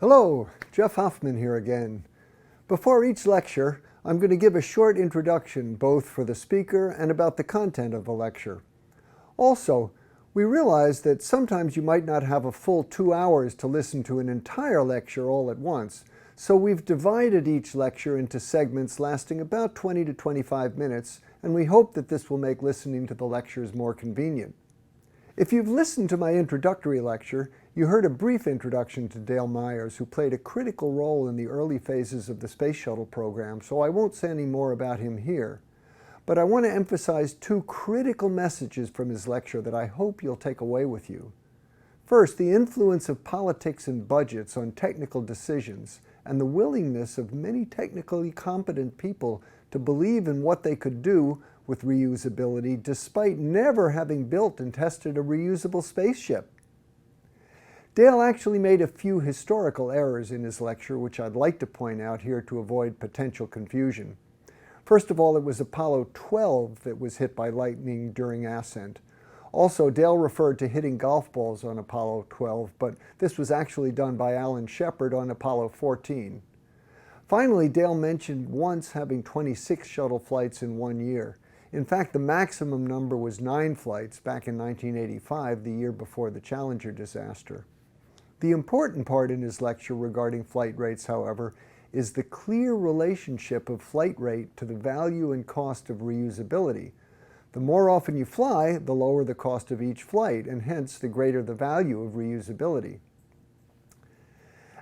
Hello, Jeff Hoffman here again. Before each lecture, I'm going to give a short introduction both for the speaker and about the content of the lecture. Also, we realize that sometimes you might not have a full 2 hours to listen to an entire lecture all at once, so we've divided each lecture into segments lasting about 20 to 25 minutes, and we hope that this will make listening to the lectures more convenient. If you've listened to my introductory lecture, you heard a brief introduction to Dale Myers, who played a critical role in the early phases of the Space Shuttle program, so I won't say any more about him here. But I want to emphasize two critical messages from his lecture that I hope you'll take away with you. First, the influence of politics and budgets on technical decisions, and the willingness of many technically competent people to believe in what they could do with reusability despite never having built and tested a reusable spaceship. Dale actually made a few historical errors in his lecture, which I'd like to point out here to avoid potential confusion. First of all, it was Apollo 12 that was hit by lightning during ascent. Also, Dale referred to hitting golf balls on Apollo 12, but this was actually done by Alan Shepard on Apollo 14. Finally, Dale mentioned once having 26 shuttle flights in 1 year. In fact, the maximum number was 9 flights back in 1985, the year before the Challenger disaster. The important part in his lecture regarding flight rates, however, is the clear relationship of flight rate to the value and cost of reusability. The more often you fly, the lower the cost of each flight, and hence the greater the value of reusability.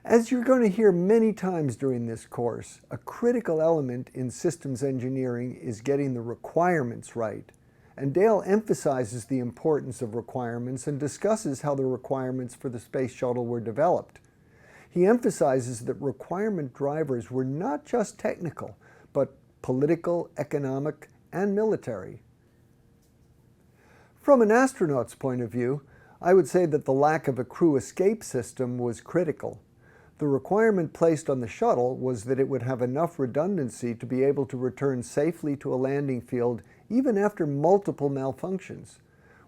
As you're going to hear many times during this course, a critical element in systems engineering is getting the requirements right. And Dale emphasizes the importance of requirements and discusses how the requirements for the Space Shuttle were developed. He emphasizes that requirement drivers were not just technical, but political, economic, and military. From an astronaut's point of view, I would say that the lack of a crew escape system was critical. The requirement placed on the shuttle was that it would have enough redundancy to be able to return safely to a landing field even after multiple malfunctions.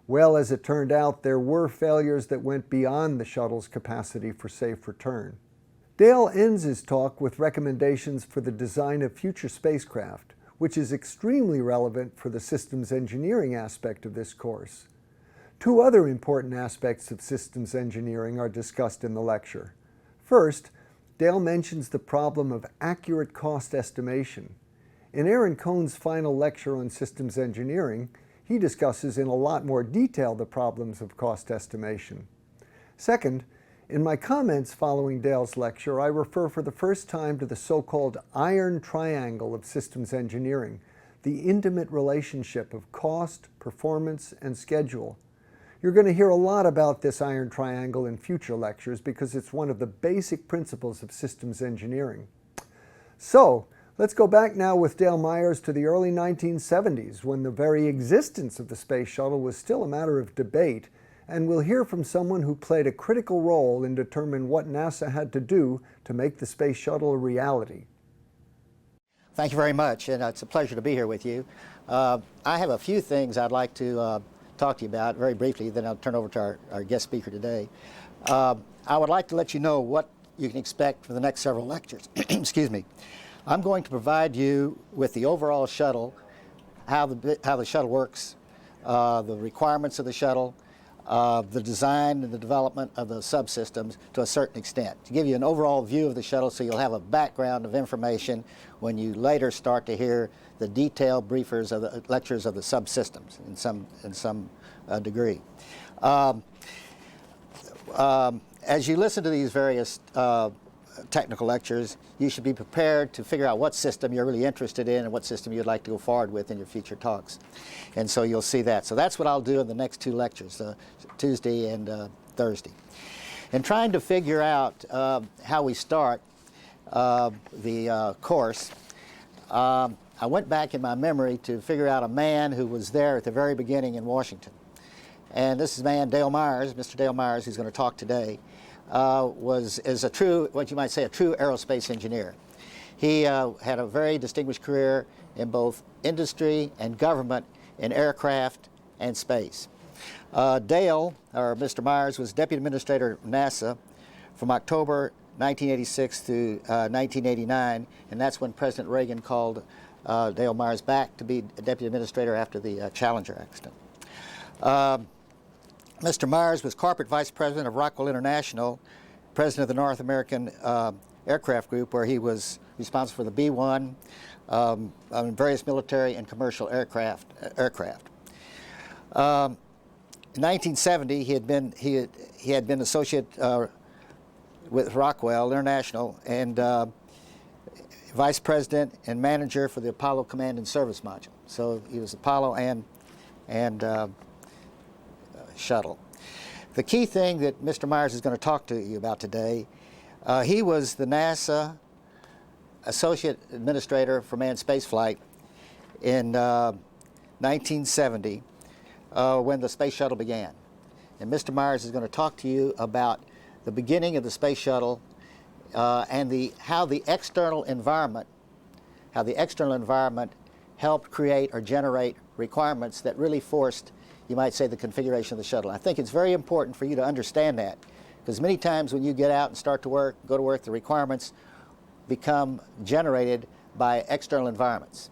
Well, as it turned out, there were failures that went beyond the shuttle's capacity for safe return. Dale ends his talk with recommendations for the design of future spacecraft, which is extremely relevant for the systems engineering aspect of this course. Two other important aspects of systems engineering are discussed in the lecture. First, Dale mentions the problem of accurate cost estimation. In Aaron Cohn's final lecture on systems engineering, he discusses in a lot more detail the problems of cost estimation. Second, in my comments following Dale's lecture, I refer for the first time to the so-called iron triangle of systems engineering, the intimate relationship of cost, performance, and schedule. You're going to hear a lot about this iron triangle in future lectures because it's one of the basic principles of systems engineering. So, let's go back now with Dale Myers to the early 1970s, when the very existence of the Space Shuttle was still a matter of debate, and we'll hear from someone who played a critical role in determining what NASA had to do to make the Space Shuttle a reality. Thank you very much, and it's a pleasure to be here with you. I have a few things I'd like to talk to you about very briefly, then I'll turn over to our guest speaker today. I would like to let you know what you can expect for the next several lectures. Excuse me. I'm going to provide you with the overall shuttle, how the shuttle works, the requirements of the shuttle, the design and the development of the subsystems to a certain extent, to give you an overall view of the shuttle so you'll have a background of information when you later start to hear the detailed briefers of the lectures of the subsystems in some degree. As you listen to these various technical lectures, you should be prepared to figure out what system you're really interested in and what system you'd like to go forward with in your future talks. And so you'll see that. So that's what I'll do in the next two lectures, Tuesday and Thursday. In trying to figure out how we start the course, I went back in my memory to figure out a man who was there at the very beginning in Washington. And this is man Dale Myers, Mr. Dale Myers, who's going to talk today. Is a true, what you might say, a true aerospace engineer. He had a very distinguished career in both industry and government in aircraft and space. Dale, or Mr. Myers, was Deputy Administrator of NASA from October 1986 to 1989, and that's when President Reagan called Dale Myers back to be deputy administrator after the Challenger accident. Mr. Myers was corporate vice president of Rockwell International, president of the North American Aircraft Group, where he was responsible for the B-1, various military and commercial aircraft. In 1970, he had been associate with Rockwell International and vice president and manager for the Apollo Command and Service Module. So he was Apollo and Shuttle. The key thing that Mr. Myers is going to talk to you about today, he was the NASA Associate Administrator for Manned Spaceflight in 1970 when the Space Shuttle began. And Mr. Myers is going to talk to you about the beginning of the Space Shuttle and how the external environment helped create or generate requirements that really forced, you might say, the configuration of the shuttle. I think it's very important for you to understand that, because many times when you get out and start to work, go to work, the requirements become generated by external environments.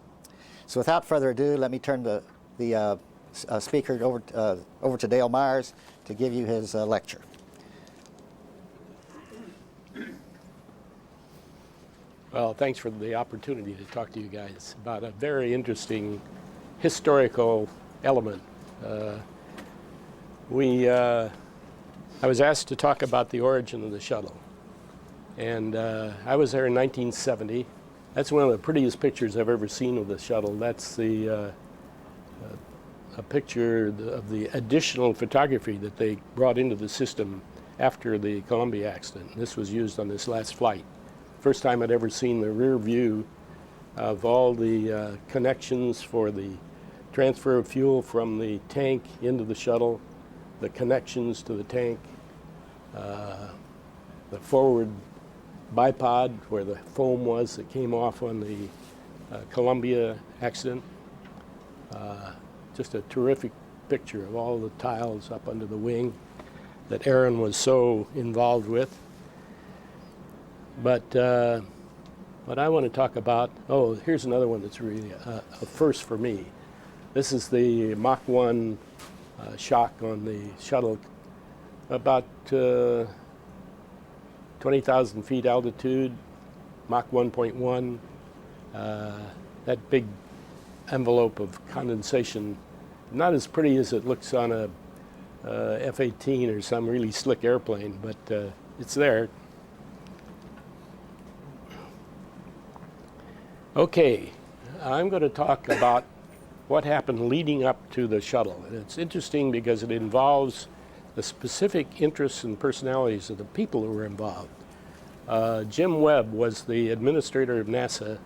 So without further ado, let me turn the speaker over to Dale Myers to give you his lecture. Well, thanks for the opportunity to talk to you guys about a very interesting historical element. I was asked to talk about the origin of the shuttle, and I was there in 1970. That's one of the prettiest pictures I've ever seen of the shuttle. That's a picture of the additional photography that they brought into the system after the Columbia accident. This was used on this last flight. First time I'd ever seen the rear view of all the connections for the transfer of fuel from the tank into the shuttle, the connections to the tank, the forward bipod where the foam was that came off on the Columbia accident. Just a terrific picture of all the tiles up under the wing that Aaron was so involved with. But what I want to talk about, here's another one that's really a first for me. This is the Mach 1 shock on the shuttle, about 20,000 feet altitude, Mach 1.1. That big envelope of condensation, not as pretty as it looks on a F-18 or some really slick airplane, but it's there. Okay, I'm going to talk about what happened leading up to the shuttle. And it's interesting because it involves the specific interests and personalities of the people who were involved. Jim Webb was the administrator of NASA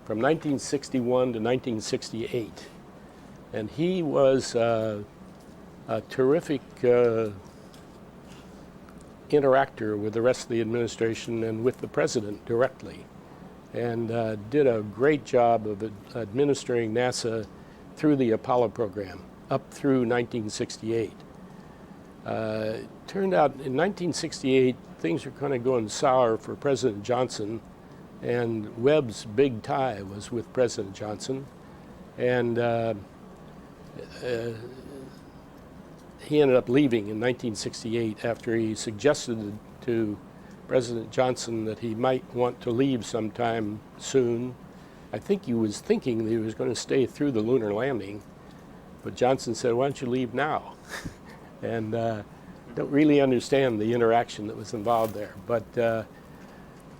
from 1961 to 1968. And he was a terrific interactor with the rest of the administration and with the president directly, and did a great job of administering NASA through the Apollo program up through 1968. Turned out in 1968 things were kind of going sour for President Johnson, and Webb's big tie was with President Johnson, and he ended up leaving in 1968 after he suggested to President Johnson that he might want to leave sometime soon. I think he was thinking that he was going to stay through the lunar landing, but Johnson said, "Why don't you leave now?" And don't really understand the interaction that was involved there. But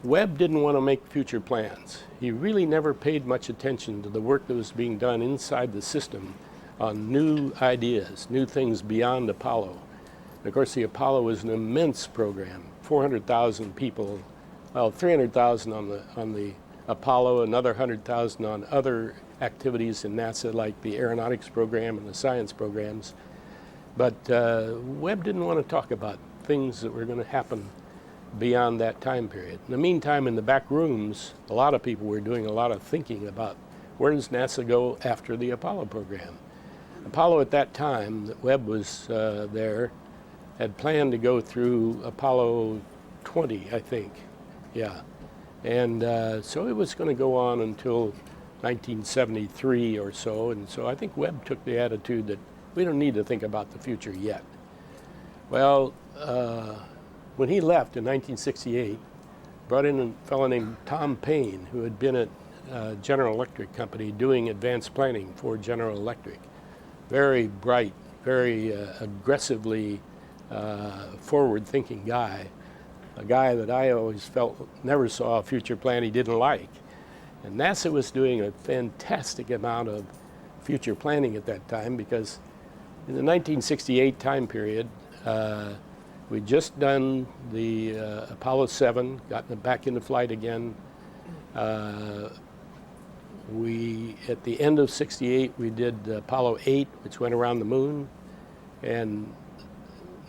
Webb didn't want to make future plans. He really never paid much attention to the work that was being done inside the system on new ideas, new things beyond Apollo. And of course, the Apollo was an immense program, 400,000 people, well, 300,000 on the Apollo, another 100,000 on other activities in NASA like the aeronautics program and the science programs. But Webb didn't want to talk about things that were going to happen beyond that time period. In the meantime, in the back rooms, a lot of people were doing a lot of thinking about where does NASA go after the Apollo program. Apollo at that time, that Webb was there, had planned to go through Apollo 20, I think, Yeah. And so it was going to go on until 1973 or so. And so I think Webb took the attitude that we don't need to think about the future yet. Well, when he left in 1968, brought in a fellow named Tom Paine, who had been at General Electric Company doing advanced planning for General Electric. Very bright, very aggressively forward-thinking guy. A guy that I always felt never saw a future plan he didn't like. And NASA was doing a fantastic amount of future planning at that time, because in the 1968 time period, we'd just done the Apollo 7, gotten it back into flight again. At the end of 68, we did Apollo 8, which went around the moon, and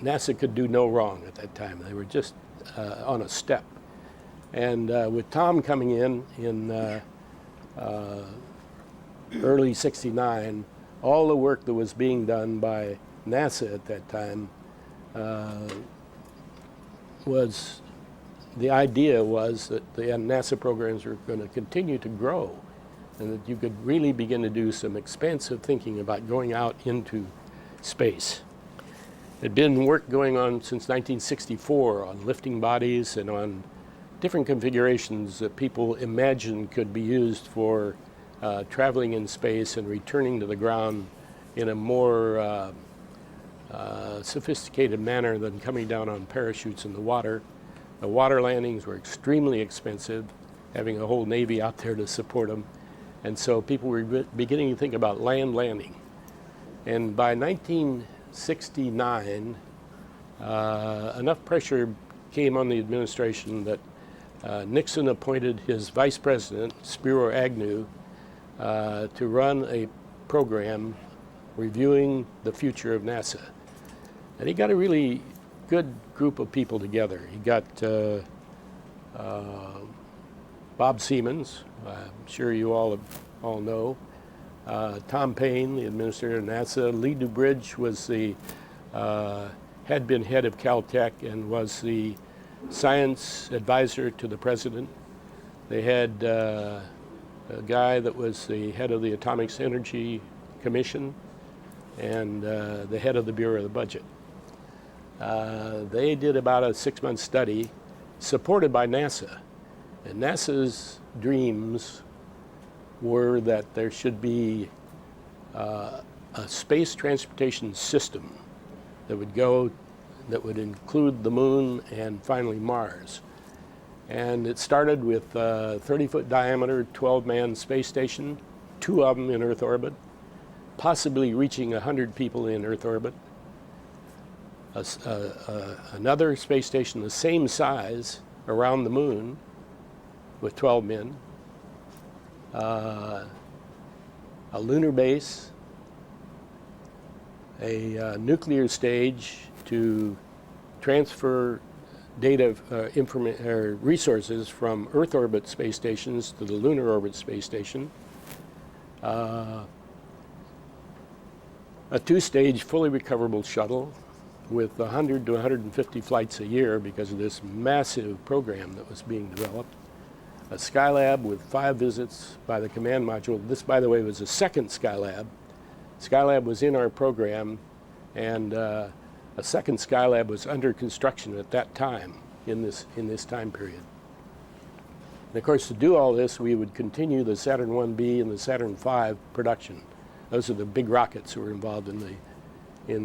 NASA could do no wrong at that time. They were just on a step. And with Tom coming in early 69, all the work that was being done by NASA at that time the idea was that the NASA programs were going to continue to grow, and that you could really begin to do some expansive thinking about going out into space. There'd been work going on since 1964 on lifting bodies and on different configurations that people imagined could be used for traveling in space and returning to the ground in a more sophisticated manner than coming down on parachutes in the water. The water landings were extremely expensive, having a whole Navy out there to support them. And so people were beginning to think about land landing. And by 1969, enough pressure came on the administration that Nixon appointed his vice president, Spiro Agnew, to run a program reviewing the future of NASA. And he got a really good group of people together. He got Bob Siemens, I'm sure you all know, Tom Paine, the administrator of NASA. Lee Dubridge was had been head of Caltech and was the science advisor to the president. They had a guy that was the head of the Atomic Energy Commission and the head of the Bureau of the Budget. They did about a 6-month study supported by NASA. And NASA's dreams were that there should be a space transportation system that would include the moon and finally Mars. And it started with a 30-foot diameter, 12-man space station, 2 of them in Earth orbit, possibly reaching 100 people in Earth orbit. Another space station the same size around the moon with 12 men, a lunar base, a nuclear stage to transfer data, resources from Earth orbit space stations to the lunar orbit space station, a 2-stage fully recoverable shuttle with 100 to 150 flights a year because of this massive program that was being developed, a Skylab with 5 visits by the command module. This, by the way, was a second Skylab. Skylab was in our program, and a second Skylab was under construction at that time in this time period. And of course, to do all this, we would continue the Saturn 1B and the Saturn V production. Those are the big rockets that were involved in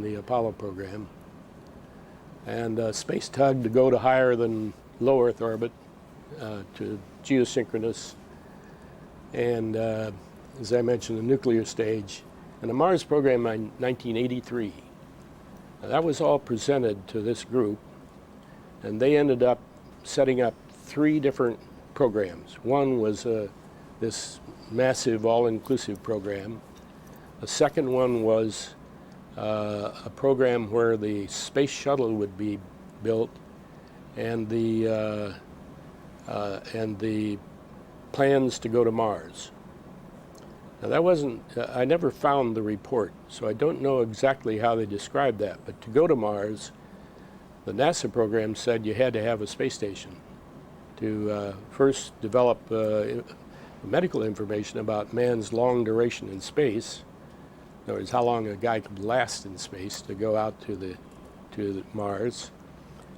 the Apollo program. And space tug to go to higher than low Earth orbit, to geosynchronous, and as I mentioned, the nuclear stage, and the Mars program in 1983. Now, that was all presented to this group, and they ended up setting up 3 different programs. One was this massive all-inclusive program. The second one was a program where the space shuttle would be built, and the plans to go to Mars. Now that wasn't, I never found the report, so I don't know exactly how they described that, but to go to Mars, the NASA program said you had to have a space station. to first develop medical information about man's long duration in space. In other words, how long a guy could last in space to go out to Mars.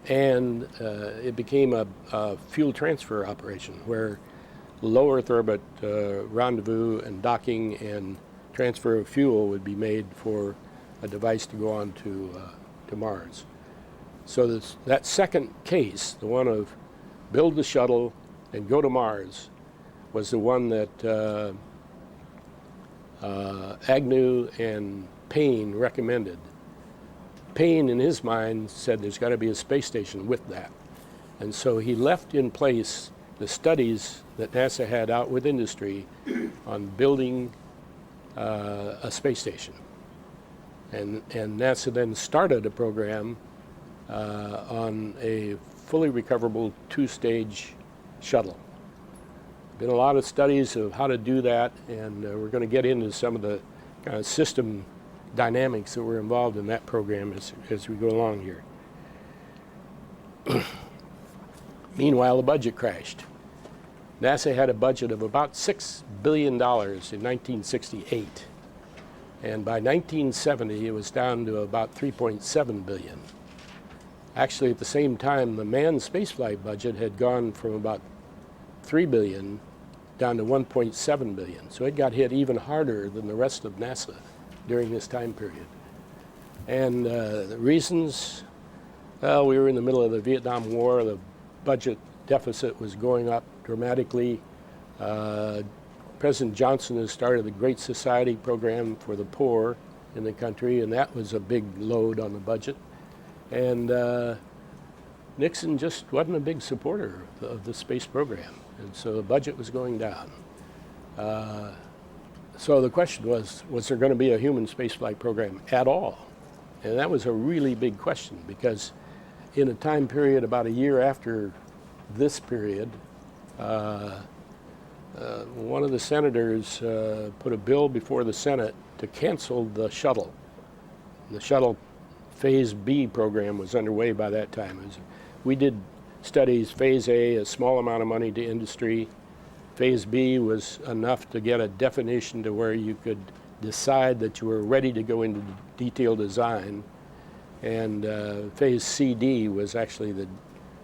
And it became a fuel transfer operation where low Earth orbit rendezvous and docking and transfer of fuel would be made for a device to go on to Mars. So that second case, the one of build the shuttle and go to Mars, was the one that Agnew and Payne recommended. Payne, in his mind, said there's got to be a space station with that. And so he left in place the studies that NASA had out with industry on building a space station. And NASA then started a program on a fully recoverable two-stage shuttle. Been a lot of studies of how to do that, and we're going to get into some of the kind of system dynamics that were involved in that program as we go along here. Meanwhile, the budget crashed. NASA had a budget of about $6 billion in 1968, and by 1970 it was down to about $3.7 billion. Actually, at the same time, the manned spaceflight budget had gone from about $3 billion down to $1.7 billion. So it got hit even harder than the rest of NASA during this time period. And the reasons, well, we were in the middle of the Vietnam War. The budget deficit was going up dramatically. President Johnson has started the Great Society program for the poor in the country, and that was a big load on the budget. And Nixon just wasn't a big supporter of the space program, and so the budget was going down. So the question was there going to be a human spaceflight program at all? And that was a really big question, because in a time period about a year after this period, one of the senators put a bill before the Senate to cancel the shuttle. The shuttle Phase B program was underway by that time. We did studies, Phase A, a small amount of money to industry. Phase B was enough to get a definition to where you could decide that you were ready to go into detailed design. And Phase CD was actually the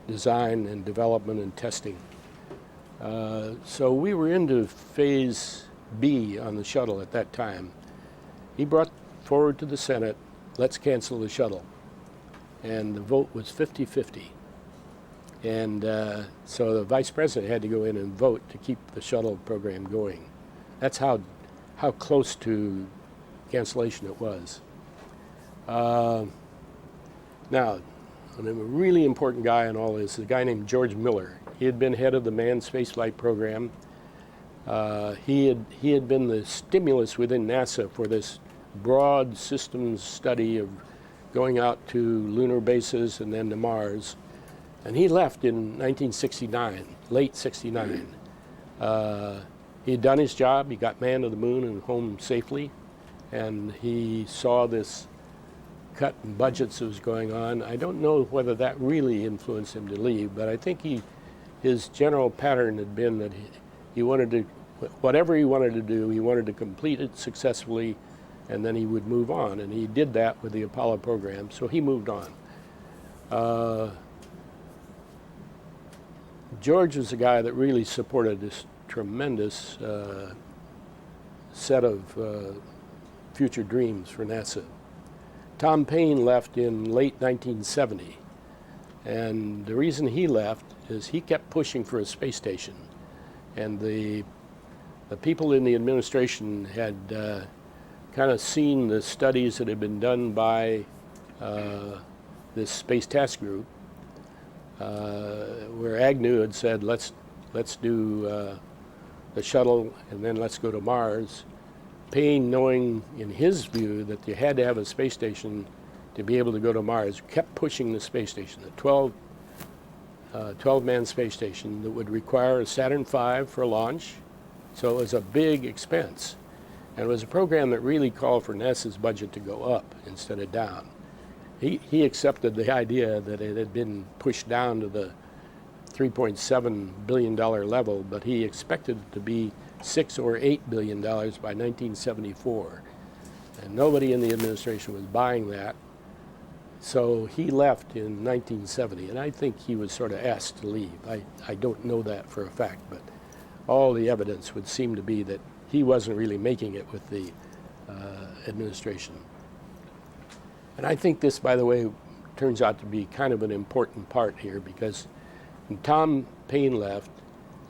design and development and testing. So we were into Phase B on the shuttle at that time. He brought forward to the Senate, let's cancel the shuttle. And the vote was 50-50. And so the vice president had to go in and vote to keep the shuttle program going. That's how close to cancellation it was. Now, a really important guy in all this is a guy named George Miller. He had been head of the manned spaceflight program. He had been the stimulus within NASA for this broad systems study of going out to lunar bases and then to Mars. And he left in 1969, late 69. He had done his job. He got man to the moon and home safely. And he saw this cut in budgets that was going on. I don't know whether that really influenced him to leave, but I think his general pattern had been that he wanted to, whatever he wanted to do, he wanted to complete it successfully, and then he would move on. And he did that with the Apollo program, so he moved on. George was a guy that really supported this tremendous set of future dreams for NASA. Tom Paine left in late 1970, and the reason he left is he kept pushing for a space station, and the people in the administration had kind of seen the studies that had been done by this Space Task Group, where Agnew had said, let's do the shuttle and then let's go to Mars. Payne, knowing in his view that you had to have a space station to be able to go to Mars, kept pushing the space station, a 12-man space station that would require a Saturn V for launch. So it was a big expense. And it was a program that really called for NASA's budget to go up instead of down. He accepted the idea that it had been pushed down to the $3.7 billion level, but he expected it to be $6 or $8 billion by 1974. And nobody in the administration was buying that. So he left in 1970, and I think he was sort of asked to leave. I don't know that for a fact, but all the evidence would seem to be that he wasn't really making it with the administration. And I think this, by the way, turns out to be kind of an important part here, because when Tom Paine left,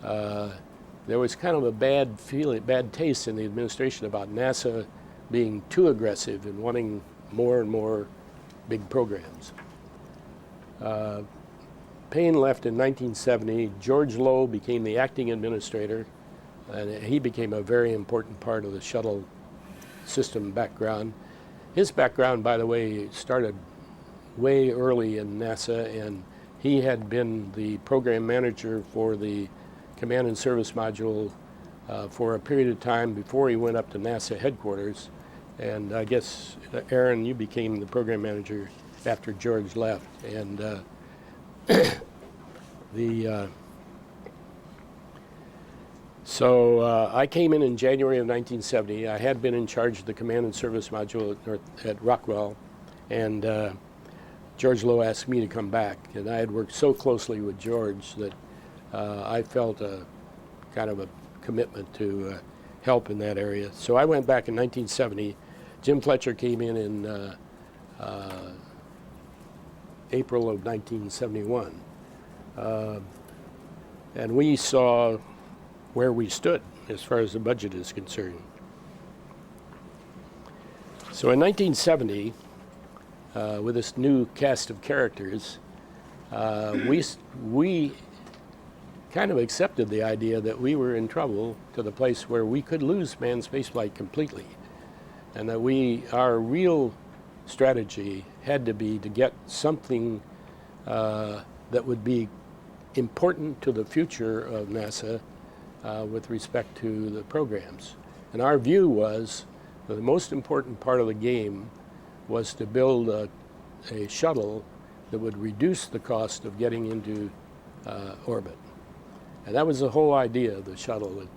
there was kind of a bad taste in the administration about NASA being too aggressive and wanting more and more big programs. Paine left in 1970. George Low became the acting administrator, and he became a very important part of the shuttle system background. His background, by the way, started way early in NASA, and he had been the program manager for the Command and Service Module for a period of time before he went up to NASA headquarters. And I guess, Aaron, you became the program manager after George left. And so I came in January of 1970. I had been in charge of the Command and Service Module at Rockwell, and George Low asked me to come back. And I had worked so closely with George that I felt a kind of a commitment to help in that area. So I went back in 1970. Jim Fletcher came in April of 1971. And we saw where we stood as far as the budget is concerned. So in 1970, with this new cast of characters, we kind of accepted the idea that we were in trouble to the place where we could lose manned spaceflight completely, and that our real strategy had to be to get something that would be important to the future of NASA with respect to the programs. And our view was that the most important part of the game was to build a shuttle that would reduce the cost of getting into orbit. And that was the whole idea of the shuttle.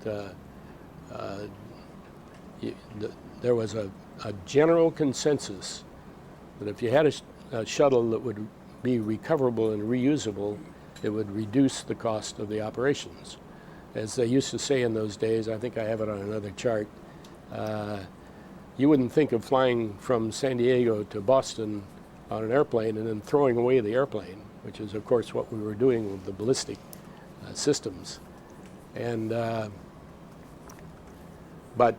There was a general consensus that if you had a shuttle that would be recoverable and reusable, it would reduce the cost of the operations. As they used to say in those days, I think I have it on another chart, you wouldn't think of flying from San Diego to Boston on an airplane and then throwing away the airplane, which is, of course, what we were doing with the ballistic systems. And but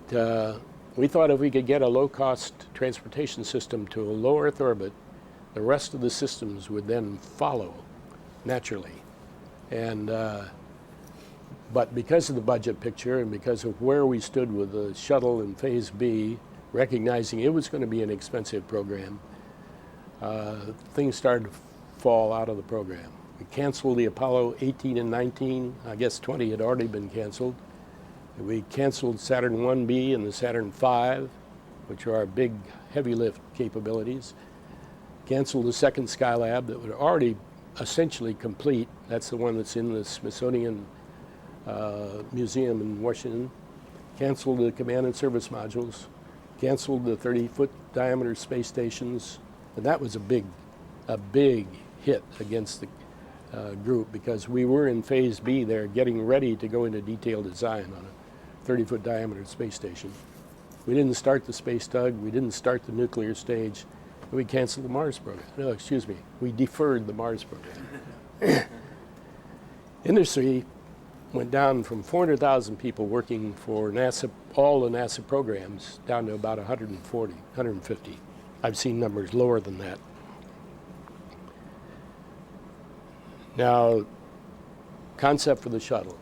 we thought if we could get a low-cost transportation system to a low Earth orbit, the rest of the systems would then follow naturally. And but because of the budget picture and because of where we stood with the shuttle in Phase B, recognizing it was going to be an expensive program, things started to fall out of the program. We canceled the Apollo 18 and 19. I guess 20 had already been canceled. We canceled Saturn 1B and the Saturn V, which are our big heavy lift capabilities. Canceled the second Skylab that was already essentially complete. That's the one that's in the Smithsonian Museum in Washington. Canceled the Command and Service Modules. Canceled the 30-foot diameter space stations. And that was a big hit against the group, because we were in Phase B there getting ready to go into detailed design on a 30-foot diameter space station. We didn't start the space tug, we didn't start the nuclear stage, and we canceled the Mars program. No, excuse me, we deferred the Mars program. Industry went down from 400,000 people working for NASA, all the NASA programs, down to about 140, 150. I've seen numbers lower than that. Now, concept for the shuttle.